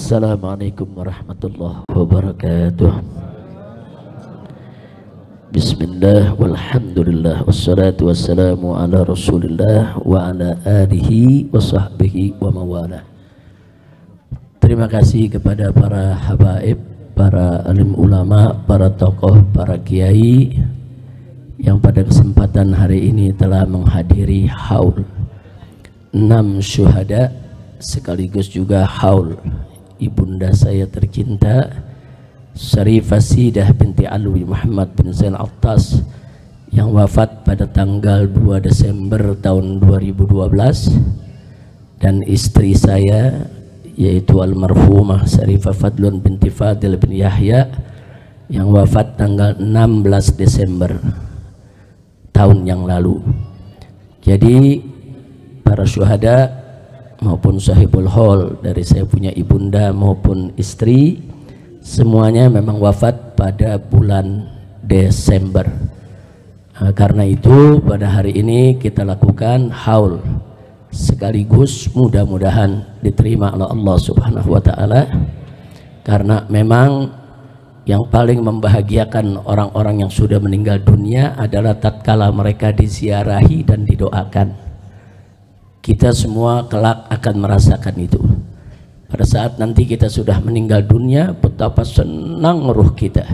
Assalamualaikum warahmatullahi wabarakatuh. Bismillah walhamdulillah wassalatu wassalamu ala rasulillah wa ala alihi wa sahbihi wa mawala. Terima kasih kepada para habaib, para alim ulama, para tokoh, para kiai yang pada kesempatan hari ini telah menghadiri haul 6 syuhada sekaligus juga haul ibunda saya tercinta Syarifah Sidah binti Alwi Muhammad bin Zain Al-Tas yang wafat pada tanggal 2 Desember tahun 2012, dan istri saya yaitu almarhumah Syarifah Fadlun binti Fadil bin Yahya yang wafat tanggal 16 Desember tahun yang lalu. Jadi para syuhada maupun sahibul haul dari saya punya ibunda maupun istri semuanya memang wafat pada bulan Desember. Karena itu pada hari ini kita lakukan haul sekaligus mudah-mudahan diterima oleh Allah Subhanahu wa taala, karena memang yang paling membahagiakan orang-orang yang sudah meninggal dunia adalah tatkala mereka diziarahi dan didoakan. Kita semua kelak akan merasakan itu. Pada saat nanti kita sudah meninggal dunia, betapa senang ruh kita.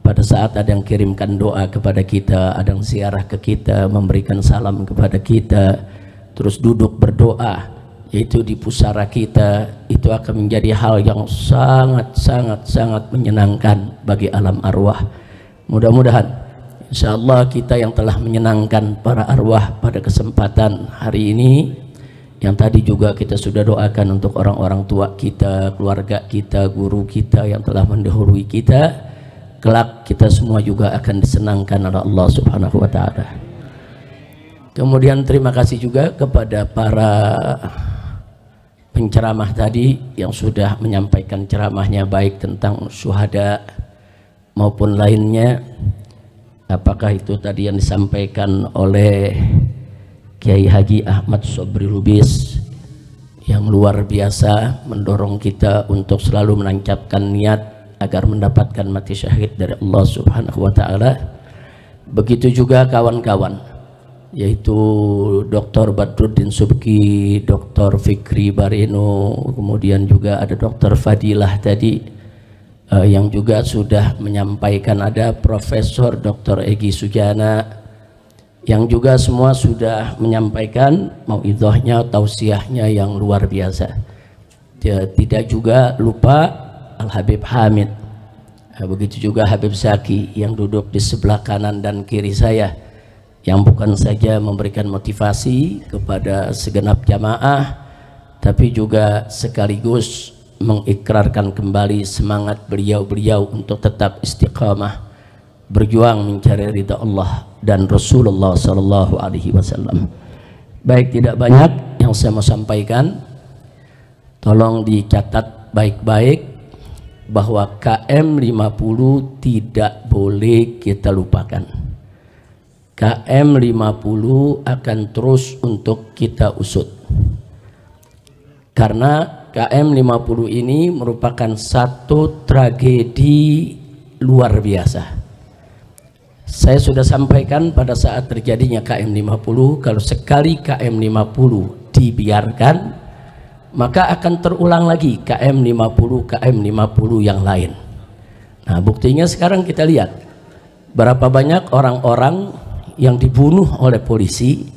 Pada saat ada yang kirimkan doa kepada kita, ada yang ziarah ke kita, memberikan salam kepada kita, terus duduk berdoa, yaitu di pusara kita, itu akan menjadi hal yang sangat menyenangkan bagi alam arwah. Mudah-mudahan insyaallah kita yang telah menyenangkan para arwah pada kesempatan hari ini, yang tadi juga kita sudah doakan untuk orang-orang tua kita, keluarga kita, guru kita yang telah mendahului kita, kelak kita semua juga akan disenangkan oleh Allah Subhanahu wa taala. Kemudian terima kasih juga kepada para penceramah tadi yang sudah menyampaikan ceramahnya, baik tentang syuhada maupun lainnya. Apakah itu tadi yang disampaikan oleh Kiai Haji Ahmad Sobri Lubis yang luar biasa mendorong kita untuk selalu menancapkan niat agar mendapatkan mati syahid dari Allah Subhanahu wa taala. Begitu juga kawan-kawan, yaitu Dr. Badruddin Subki, Dr. Fikri Bareno, kemudian juga ada Dr. Fadilah tadi yang juga sudah menyampaikan, ada Profesor Dr. Egi Sujana yang juga semua sudah menyampaikan mauidhahnya, tausiahnya yang luar biasa. Tidak juga lupa Al-Habib Hamid, begitu juga Habib Zaki yang duduk di sebelah kanan dan kiri saya, yang bukan saja memberikan motivasi kepada segenap jamaah, tapi juga sekaligus mengikrarkan kembali semangat beliau-beliau untuk tetap istiqamah berjuang mencari ridha Allah dan Rasulullah sallallahu alaihi wasallam. Baik, tidak banyak yang saya mau sampaikan. Tolong dicatat baik-baik bahwa KM 50 tidak boleh kita lupakan. KM 50 akan terus untuk kita usut. Karena KM 50 ini merupakan satu tragedi luar biasa. Saya sudah sampaikan pada saat terjadinya KM 50, kalau sekali KM 50 dibiarkan, maka akan terulang lagi KM 50 yang lain. Nah, buktinya sekarang kita lihat berapa banyak orang-orang yang dibunuh oleh polisi,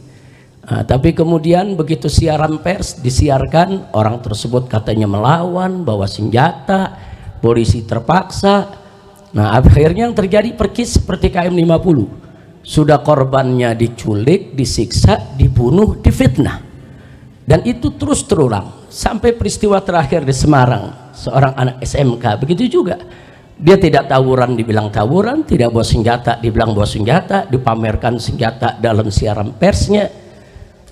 tapi kemudian begitu siaran pers disiarkan, orang tersebut katanya melawan, bawa senjata, polisi terpaksa. Nah, akhirnya yang terjadi persis seperti KM 50. Sudah korbannya diculik, disiksa, dibunuh, difitnah. Dan itu terus terulang sampai peristiwa terakhir di Semarang, seorang anak SMK begitu juga. Dia tidak tawuran dibilang tawuran, tidak bawa senjata dibilang bawa senjata, dipamerkan senjata dalam siaran persnya.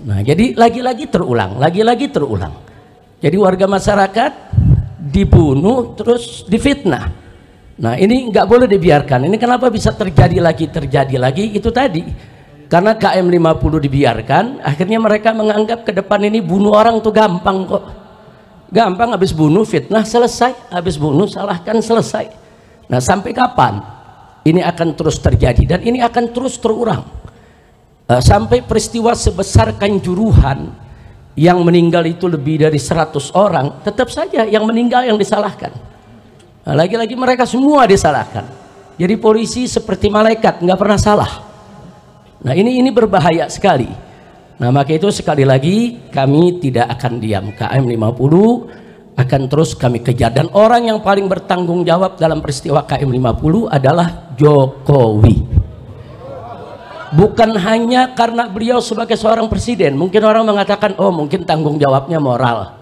Nah, jadi lagi-lagi terulang, lagi-lagi terulang. Jadi warga masyarakat dibunuh terus difitnah. Nah, ini nggak boleh dibiarkan. Ini kenapa bisa terjadi lagi itu tadi, karena KM 50 dibiarkan, akhirnya mereka menganggap ke depan ini bunuh orang tuh gampang kok. Gampang, habis bunuh fitnah selesai, habis bunuh salahkan selesai. Nah, sampai kapan ini akan terus terjadi dan ini akan terus terulang sampai peristiwa sebesar Kanjuruhan yang meninggal itu lebih dari 100 orang, tetap saja yang meninggal yang disalahkan. Nah, lagi-lagi mereka semua disalahkan. Jadi polisi seperti malaikat, nggak pernah salah. Nah, ini berbahaya sekali. Nah, maka itu sekali lagi kami tidak akan diam. KM 50 akan terus kami kejar, dan orang yang paling bertanggung jawab dalam peristiwa KM 50 adalah Jokowi. Bukan hanya karena beliau sebagai seorang presiden. Mungkin orang mengatakan, oh mungkin tanggung jawabnya moral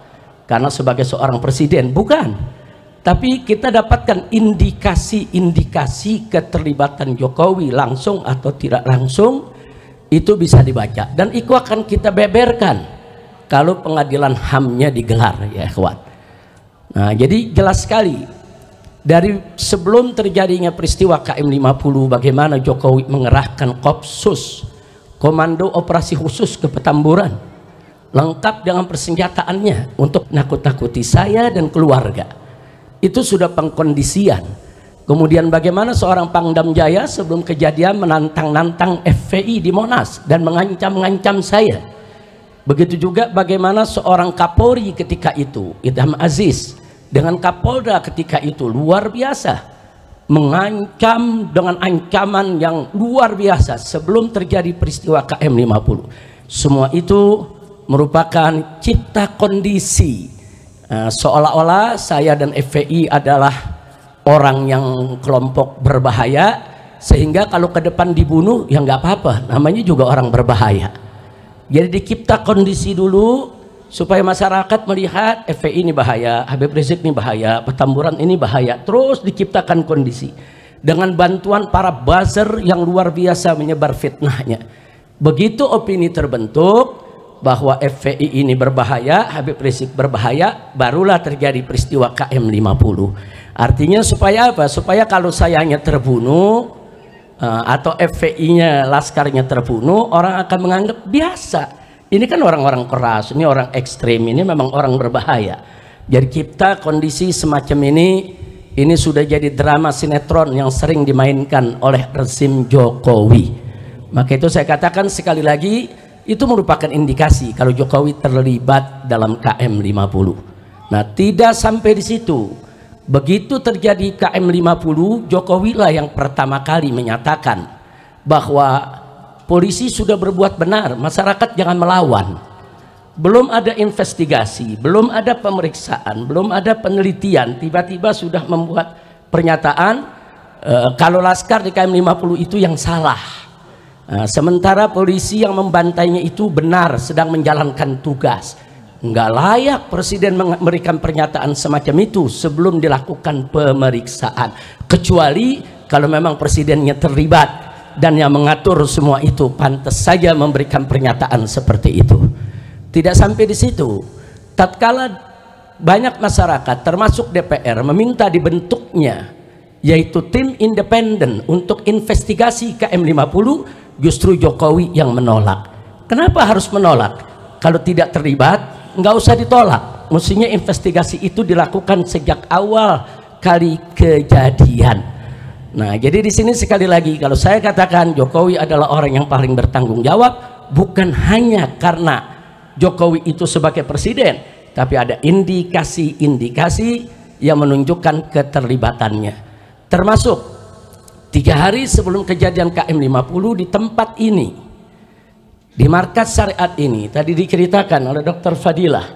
karena sebagai seorang presiden. Bukan, tapi kita dapatkan indikasi-indikasi keterlibatan Jokowi langsung atau tidak langsung. Itu bisa dibaca dan itu akan kita beberkan kalau pengadilan HAM-nya digelar, ya ikhwan. Nah, jadi jelas sekali dari sebelum terjadinya peristiwa KM 50 bagaimana Jokowi mengerahkan Kopsus, Komando Operasi Khusus ke Petamburan, lengkap dengan persenjataannya untuk nakut-nakuti saya dan keluarga. Itu sudah pengkondisian. Kemudian bagaimana seorang Pangdam Jaya sebelum kejadian menantang-nantang FPI di Monas dan mengancam-ngancam saya. Begitu juga bagaimana seorang Kapolri ketika itu, Idham Aziz, dengan Kapolda ketika itu luar biasa, mengancam dengan ancaman yang luar biasa sebelum terjadi peristiwa KM 50. Semua itu merupakan cipta kondisi seolah-olah saya dan FPI adalah orang yang kelompok berbahaya, sehingga kalau ke depan dibunuh ya nggak apa-apa, namanya juga orang berbahaya. Jadi dicipta kondisi dulu supaya masyarakat melihat FPI ini bahaya, Habib Rizik ini bahaya, Petamburan ini bahaya. Terus diciptakan kondisi dengan bantuan para buzzer yang luar biasa menyebar fitnahnya. Begitu opini terbentuk bahwa FPI ini berbahaya, Habib Rizik berbahaya, barulah terjadi peristiwa KM 50. Artinya supaya apa? Supaya kalau sayanya terbunuh atau FPI-nya, laskarnya terbunuh, orang akan menganggap biasa. Ini kan orang-orang keras, ini orang ekstrim, ini memang orang berbahaya. Jadi kita kondisi semacam ini sudah jadi drama sinetron yang sering dimainkan oleh rezim Jokowi. Maka itu saya katakan sekali lagi, itu merupakan indikasi kalau Jokowi terlibat dalam KM 50. Nah, tidak sampai di situ. Begitu terjadi KM 50, Jokowi lah yang pertama kali menyatakan bahwa polisi sudah berbuat benar, masyarakat jangan melawan. Belum ada investigasi, belum ada pemeriksaan, belum ada penelitian, tiba-tiba sudah membuat pernyataan kalau laskar di KM 50 itu yang salah. Sementara polisi yang membantainya itu benar, sedang menjalankan tugas. Nggak layak presiden memberikan pernyataan semacam itu sebelum dilakukan pemeriksaan, kecuali kalau memang presidennya terlibat dan yang mengatur semua itu, pantas saja memberikan pernyataan seperti itu. Tidak sampai di situ, tatkala banyak masyarakat termasuk DPR meminta dibentuknya yaitu tim independen untuk investigasi KM 50, justru Jokowi yang menolak. Kenapa harus menolak? Kalau tidak terlibat nggak usah ditolak, mestinya investigasi itu dilakukan sejak awal kali kejadian. Nah, jadi di sini sekali lagi kalau saya katakan Jokowi adalah orang yang paling bertanggung jawab, bukan hanya karena Jokowi itu sebagai presiden, tapi ada indikasi-indikasi yang menunjukkan keterlibatannya. Termasuk 3 hari sebelum kejadian KM 50 di tempat ini, di markas syariat ini, tadi diceritakan oleh Dr. Fadilah,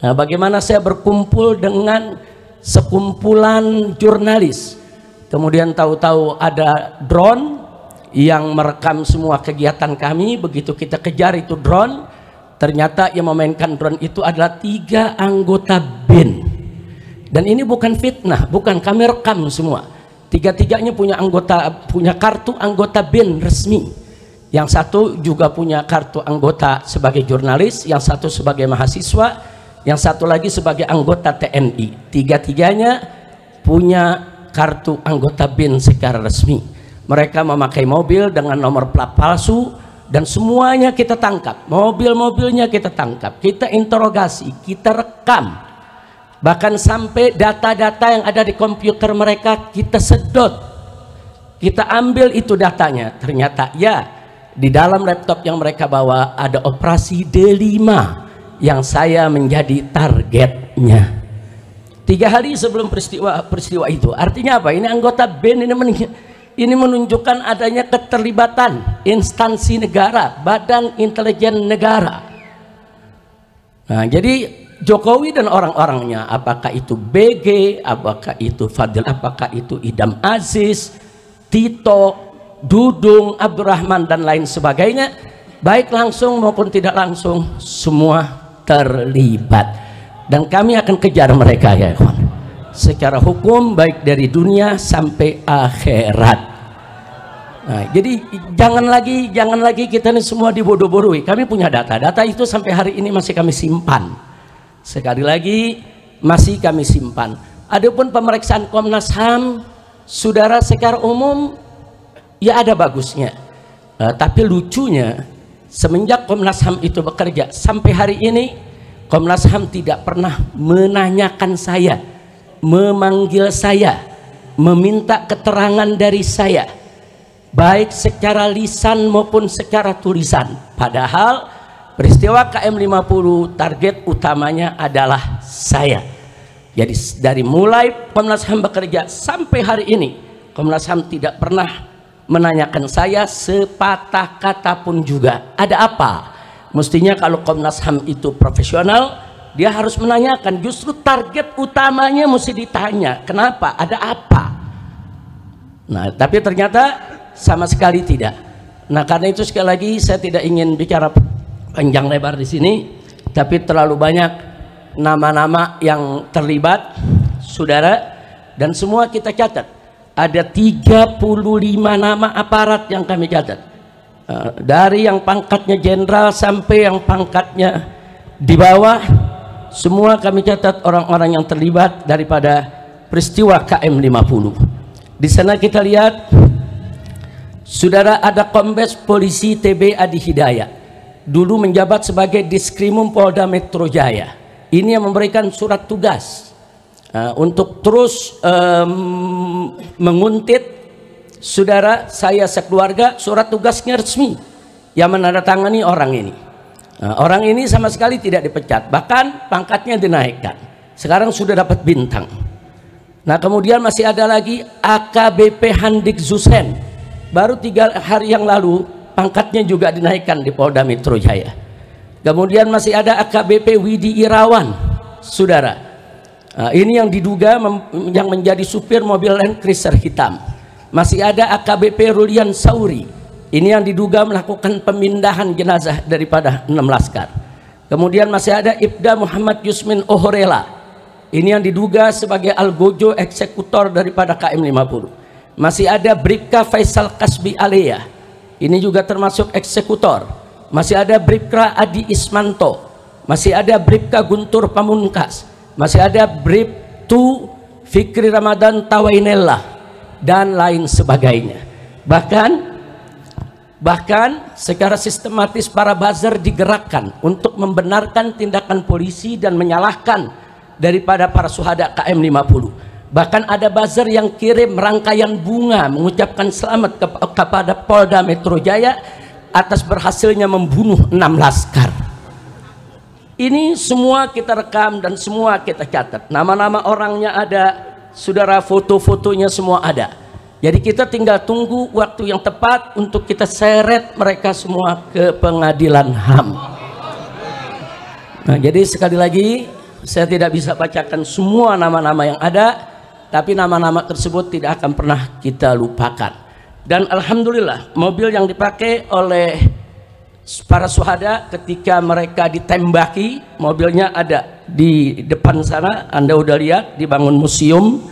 nah, bagaimana saya berkumpul dengan sekumpulan jurnalis, kemudian tahu-tahu ada drone yang merekam semua kegiatan kami. Begitu kita kejar itu drone, ternyata yang memainkan drone itu adalah 3 anggota BIN. Dan ini bukan fitnah, bukan, kami rekam semua. 3-tiganya punya kartu anggota BIN resmi. Yang satu juga punya kartu anggota sebagai jurnalis, yang satu sebagai mahasiswa, yang satu lagi sebagai anggota TNI. 3-tiganya punya kartu anggota BIN secara resmi. Mereka memakai mobil dengan nomor plat palsu dan semuanya kita tangkap. Mobil-mobilnya kita tangkap, kita interogasi, kita rekam. Bahkan sampai data-data yang ada di komputer mereka kita sedot, kita ambil itu datanya. Ternyata ya, di dalam laptop yang mereka bawa ada operasi D5 yang saya menjadi targetnya. 3 hari sebelum peristiwa itu. Artinya apa? Ini anggota BEN ini menunjukkan adanya keterlibatan instansi negara, badan intelijen negara. Nah, jadi Jokowi dan orang-orangnya, apakah itu BG, apakah itu Fadil, apakah itu Idam Aziz, Tito, Dudung, Abdurrahman dan lain sebagainya, baik langsung maupun tidak langsung, semua terlibat. Dan kami akan kejar mereka ya kawan, secara hukum baik dari dunia sampai akhirat. Nah, jadi jangan lagi kita ini semua dibodoh-bodohi. Kami punya data itu sampai hari ini masih kami simpan. Sekali lagi masih kami simpan. Adapun pemeriksaan Komnas HAM, saudara, secara umum ya ada bagusnya. Tapi lucunya semenjak Komnas HAM itu bekerja sampai hari ini, Komnas HAM tidak pernah menanyakan saya, memanggil saya, meminta keterangan dari saya, baik secara lisan maupun secara tulisan. Padahal peristiwa KM50 target utamanya adalah saya. Jadi dari mulai Komnas HAM bekerja sampai hari ini, Komnas HAM tidak pernah menanyakan saya sepatah kata pun juga. Ada apa? Mestinya kalau Komnas HAM itu profesional, dia harus menanyakan. Justru target utamanya mesti ditanya, kenapa? Ada apa? Nah, tapi ternyata sama sekali tidak. Nah, karena itu sekali lagi saya tidak ingin bicara panjang lebar di sini, tapi terlalu banyak nama-nama yang terlibat, saudara, dan semua kita catat. Ada 35 nama aparat yang kami catat, dari yang pangkatnya jenderal sampai yang pangkatnya di bawah, semua kami catat orang-orang yang terlibat daripada peristiwa KM50. Di sana kita lihat, saudara, ada Kombes Polisi TB Adi Hidayat, dulu menjabat sebagai Diskrimum Polda Metro Jaya. Ini yang memberikan surat tugas untuk terus menguntit, saudara, saya sekeluarga. Surat tugasnya resmi yang menandatangani orang ini. Orang ini sama sekali tidak dipecat, bahkan pangkatnya dinaikkan. Sekarang sudah dapat bintang. Nah, kemudian masih ada lagi AKBP Handik Zusen, baru 3 hari yang lalu pangkatnya juga dinaikkan di Polda Metro Jaya. Kemudian masih ada AKBP Widi Irawan, saudara. Ini yang diduga yang menjadi supir mobil Land Cruiser hitam. Masih ada AKBP Rulian Sauri, ini yang diduga melakukan pemindahan jenazah daripada 6 laskar. Kemudian masih ada Ibda Muhammad Yusmin Ohorela, ini yang diduga sebagai algojo eksekutor daripada KM50. Masih ada Bribka Faisal Kasbi Alea, ini juga termasuk eksekutor. Masih ada Bribka Adi Ismanto, masih ada Bribka Guntur Pamungkas, masih ada Bribtu Fikri Ramadan Tawainellah dan lain sebagainya. Bahkan secara sistematis para buzzer digerakkan untuk membenarkan tindakan polisi dan menyalahkan daripada para syuhada KM50. Bahkan ada buzzer yang kirim rangkaian bunga mengucapkan selamat kepada Polda Metro Jaya atas berhasilnya membunuh 6 laskar. Ini semua kita rekam dan semua kita catat. Nama-nama orangnya ada, saudara, foto-fotonya semua ada. Jadi kita tinggal tunggu waktu yang tepat untuk kita seret mereka semua ke pengadilan HAM. Nah, jadi sekali lagi saya tidak bisa bacakan semua nama-nama yang ada, tapi nama-nama tersebut tidak akan pernah kita lupakan. Dan alhamdulillah, mobil yang dipakai oleh para syuhada ketika mereka ditembaki, mobilnya ada di depan sana. Anda udah lihat dibangun museum,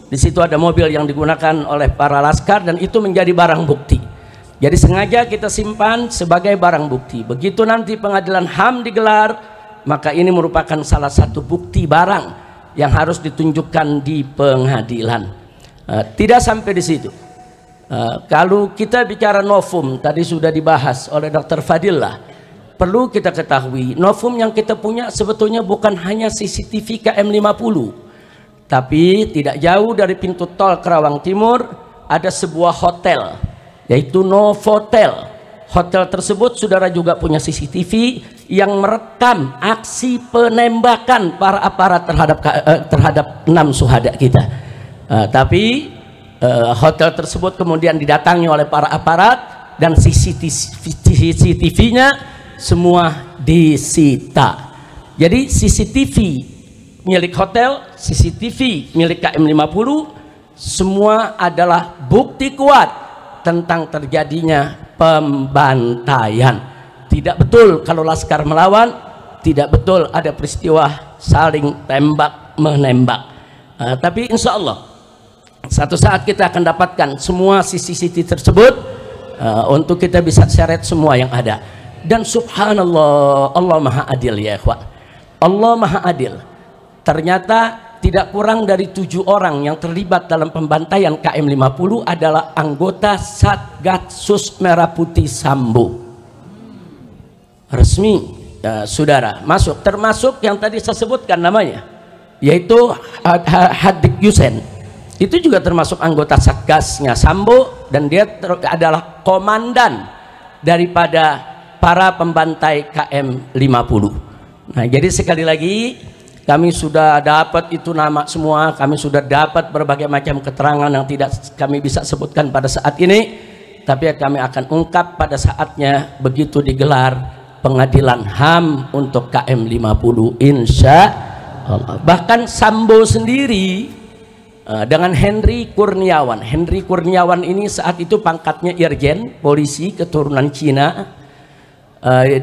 di situ ada mobil yang digunakan oleh para laskar, dan itu menjadi barang bukti. Jadi sengaja kita simpan sebagai barang bukti. Begitu nanti pengadilan HAM digelar, maka ini merupakan salah satu bukti barang yang harus ditunjukkan di pengadilan. Tidak sampai di situ. Kalau kita bicara novum, tadi sudah dibahas oleh Dr. Fadillah, perlu kita ketahui, Novum yang kita punya sebetulnya bukan hanya CCTV KM50, tapi tidak jauh dari pintu tol Kerawang Timur ada sebuah hotel, yaitu Novotel. Hotel tersebut saudara juga punya CCTV yang merekam aksi penembakan para aparat terhadap 6 syuhada kita. Tapi hotel tersebut kemudian didatangi oleh para aparat dan CCTV-nya semua disita. Jadi CCTV milik hotel, CCTV milik KM50 semua adalah bukti kuat tentang terjadinya pembantaian. Tidak betul kalau laskar melawan, tidak betul ada peristiwa saling tembak menembak. Tapi insya Allah satu saat kita akan dapatkan semua CCTV tersebut untuk kita bisa seret semua yang ada. Dan subhanallah, Allah maha adil ya ikhwan. Allah maha adil. Ternyata tidak kurang dari 7 orang yang terlibat dalam pembantaian KM50 adalah anggota Satgasus Merah Putih Sambo. Resmi saudara masuk, termasuk yang tadi saya sebutkan namanya, yaitu Hadik Yusen. Itu juga termasuk anggota Satgasnya Sambo, dan dia adalah komandan daripada para pembantai KM50. Nah, jadi sekali lagi kami sudah dapat itu nama semua, kami sudah dapat berbagai macam keterangan yang tidak kami bisa sebutkan pada saat ini, tapi kami akan ungkap pada saatnya begitu digelar pengadilan HAM untuk KM50 insya Allah. Bahkan Sambo sendiri dengan Henry Kurniawan. Henry Kurniawan ini saat itu pangkatnya Irjen polisi keturunan Cina.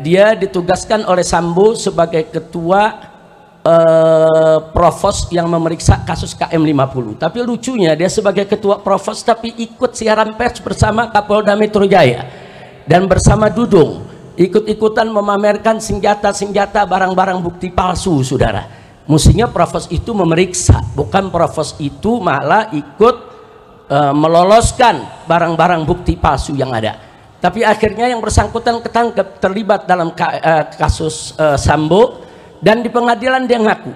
Dia ditugaskan oleh Sambo sebagai ketua provos yang memeriksa kasus KM50. Tapi lucunya dia sebagai ketua provos tapi ikut siaran pers bersama Kapolda Metro Jaya dan bersama Dudung, ikut-ikutan memamerkan senjata-senjata, barang-barang bukti palsu saudara. Mestinya provos itu memeriksa, bukan provos itu malah ikut meloloskan barang-barang bukti palsu yang ada. Tapi akhirnya yang bersangkutan ketangkep terlibat dalam kasus Sambo. Dan di pengadilan dia ngaku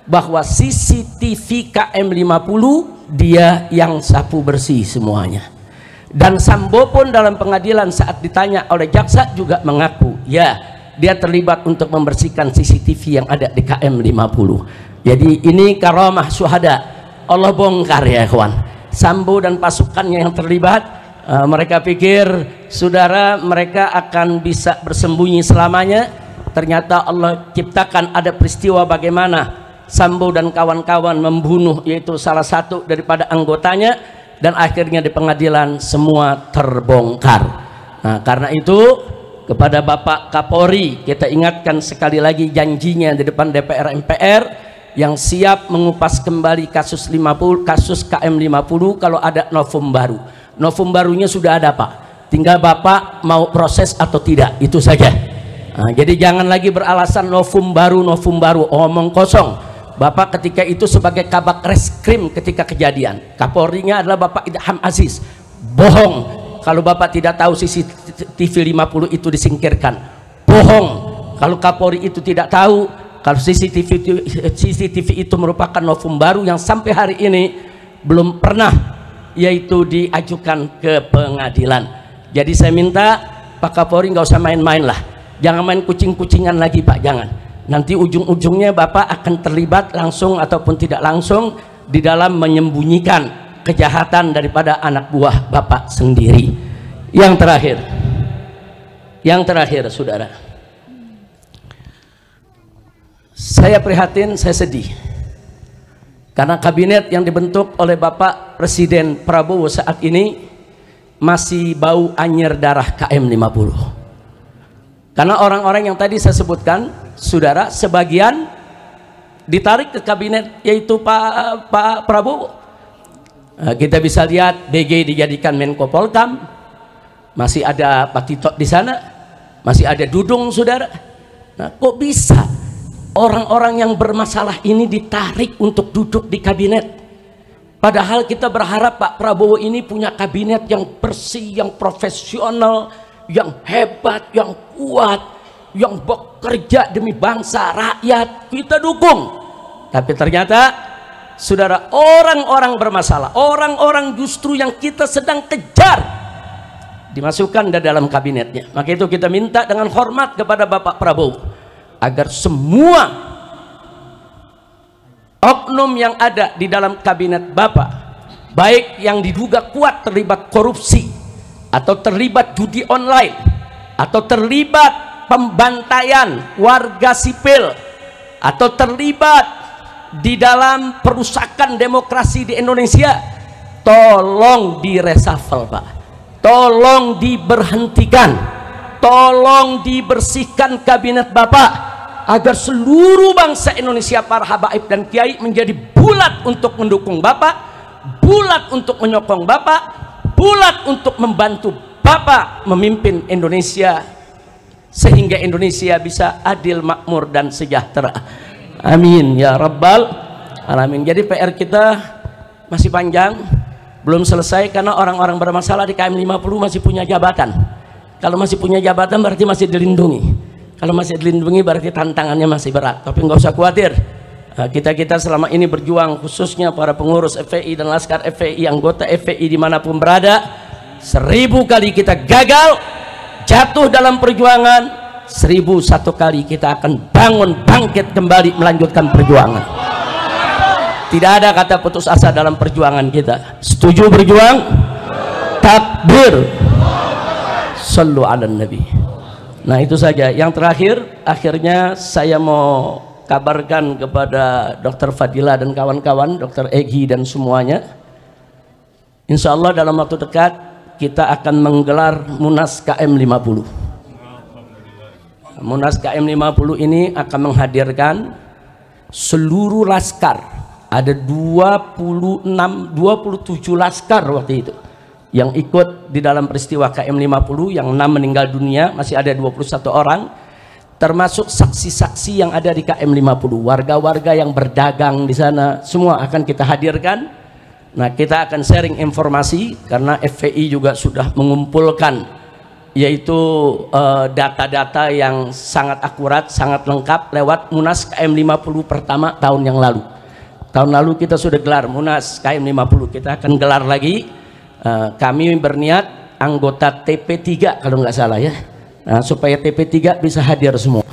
bahwa CCTV KM50 dia yang sapu bersih semuanya. Dan Sambo pun dalam pengadilan saat ditanya oleh jaksa juga mengaku, ya dia terlibat untuk membersihkan CCTV yang ada di KM50. Jadi ini karamah syuhada, Allah bongkar ya kawan. Sambo dan pasukannya yang terlibat, mereka pikir saudara mereka akan bisa bersembunyi selamanya. Ternyata Allah ciptakan ada peristiwa bagaimana Sambo dan kawan-kawan membunuh yaitu salah satu daripada anggotanya, dan akhirnya di pengadilan semua terbongkar. Nah, karena itu kepada Bapak Kapolri kita ingatkan sekali lagi janjinya di depan DPR MPR yang siap mengupas kembali kasus KM50 kalau ada novum baru. Novum barunya sudah ada Pak, tinggal Bapak mau proses atau tidak, itu saja. Nah, jadi jangan lagi beralasan novum baru, omong kosong. Bapak ketika itu sebagai kabak reskrim ketika kejadian, Kapolrinya adalah Bapak Idham Aziz. Bohong kalau Bapak tidak tahu CCTV 50 itu disingkirkan. Bohong kalau Kapolri itu tidak tahu kalau CCTV itu merupakan novum baru yang sampai hari ini belum pernah yaitu diajukan ke pengadilan. Jadi saya minta Pak Kapolri nggak usah main-main lah. Jangan main kucing-kucingan lagi Pak, jangan. Nanti ujung-ujungnya Bapak akan terlibat langsung ataupun tidak langsung di dalam menyembunyikan kejahatan daripada anak buah Bapak sendiri. Yang terakhir saudara, saya prihatin, saya sedih karena kabinet yang dibentuk oleh Bapak Presiden Prabowo saat ini masih bau anyir darah KM50. Karena orang-orang yang tadi saya sebutkan, saudara, sebagian ditarik ke kabinet yaitu Pak Prabowo. Kita bisa lihat BG dijadikan Menko Polkam, masih ada Pak Tito di sana, masih ada Dudung saudara. Nah, kok bisa orang-orang yang bermasalah ini ditarik untuk duduk di kabinet? Padahal kita berharap Pak Prabowo ini punya kabinet yang bersih, yang profesional, yang hebat, yang kuat, yang bekerja demi bangsa, rakyat, kita dukung. Tapi ternyata saudara, orang-orang bermasalah, orang-orang justru yang kita sedang kejar, dimasukkan dalam kabinetnya. Maka itu kita minta dengan hormat kepada Bapak Prabowo agar semua oknum yang ada di dalam kabinet Bapak, baik yang diduga kuat terlibat korupsi atau terlibat judi online atau terlibat pembantaian warga sipil atau terlibat di dalam perusakan demokrasi di Indonesia, tolong diresafel Pak, tolong diberhentikan, tolong dibersihkan kabinet Bapak agar seluruh bangsa Indonesia, para habaib dan kiai menjadi bulat untuk mendukung Bapak, bulat untuk menyokong Bapak, bulat untuk membantu Bapak memimpin Indonesia sehingga Indonesia bisa adil, makmur dan sejahtera. Amin ya rabbal alamin. Jadi PR kita masih panjang, belum selesai, karena orang-orang bermasalah di KM 50 masih punya jabatan. Kalau masih punya jabatan berarti masih dilindungi. Kalau masih dilindungi berarti tantangannya masih berat. Tapi nggak usah khawatir, kita selama ini berjuang, khususnya para pengurus FPI dan laskar FPI, anggota FPI dimanapun berada, 1000 kali kita gagal, jatuh dalam perjuangan, 1001 kali kita akan bangun, bangkit kembali, melanjutkan perjuangan. Tidak ada kata putus asa dalam perjuangan kita. Setuju berjuang? Takbir. Sallu ala nabi. Nah itu saja. Yang terakhir, akhirnya saya mau kabarkan kepada Dr. Fadila dan kawan-kawan, Dr. Egi dan semuanya, insya Allah dalam waktu dekat kita akan menggelar Munas KM 50. Munas KM 50 ini akan menghadirkan seluruh laskar. Ada 27 laskar waktu itu yang ikut di dalam peristiwa KM 50, yang 6 meninggal dunia, masih ada 21 orang, termasuk saksi-saksi yang ada di KM 50, warga-warga yang berdagang di sana, semua akan kita hadirkan. Nah, kita akan sharing informasi karena FPI juga sudah mengumpulkan yaitu data-data yang sangat akurat, sangat lengkap lewat Munas KM 50 pertama tahun yang lalu. Tahun lalu kita sudah gelar Munas KM 50, kita akan gelar lagi. Kami berniat anggota TP3 kalau nggak salah ya, nah, supaya TP3 bisa hadir semua.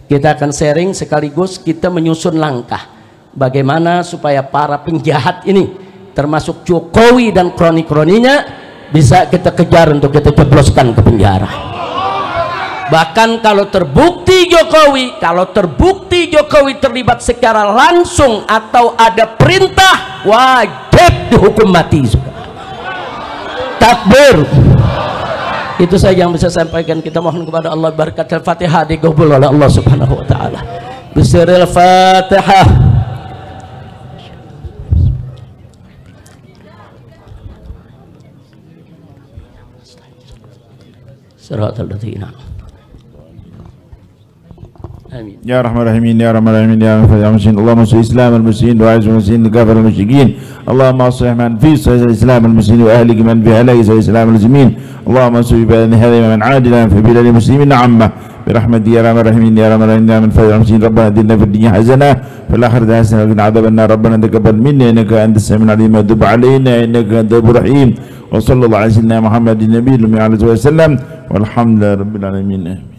Kita akan sharing sekaligus kita menyusun langkah bagaimana supaya para penjahat ini, termasuk Jokowi dan kroni-kroninya, bisa kita kejar untuk kita jebloskan ke penjara. Bahkan kalau terbukti Jokowi terlibat secara langsung atau ada perintah, wajib dihukum mati. Takbir. Itu saja yang bisa saya sampaikan. Kita mohon kepada Allah berkat Al-Fatihah dikabul oleh Allah Subhanahu wa taala. Bismillahil Fatihah. Amin. Ya Rahman Rahimin, Ya Rahman Rahimin, Ya Rahman, Allahumma salli Islam al-muslimin wa azz al-muslimin kafir al-musyrikin. Allahumma salli man fi Islam al-muslimin wa ahli man fi halaki Islam al-muslimin. Allahumma salli bi hadhihi man adila fi bilad al-muslimin amma برحمتك يا رحمن الرحيم يا رحمن الرحيم من فضل المسلمين ربنا اتنا في الدنيا حسنه وفي الاخره حسنه وقنا عذاب النار ربنا تقبل منا انك انت السميع العليم وتب علينا انك انت التواب الرحيم وصلى الله على سيدنا محمد النبي صلى الله عليه وسلم والحمد لله رب العالمين.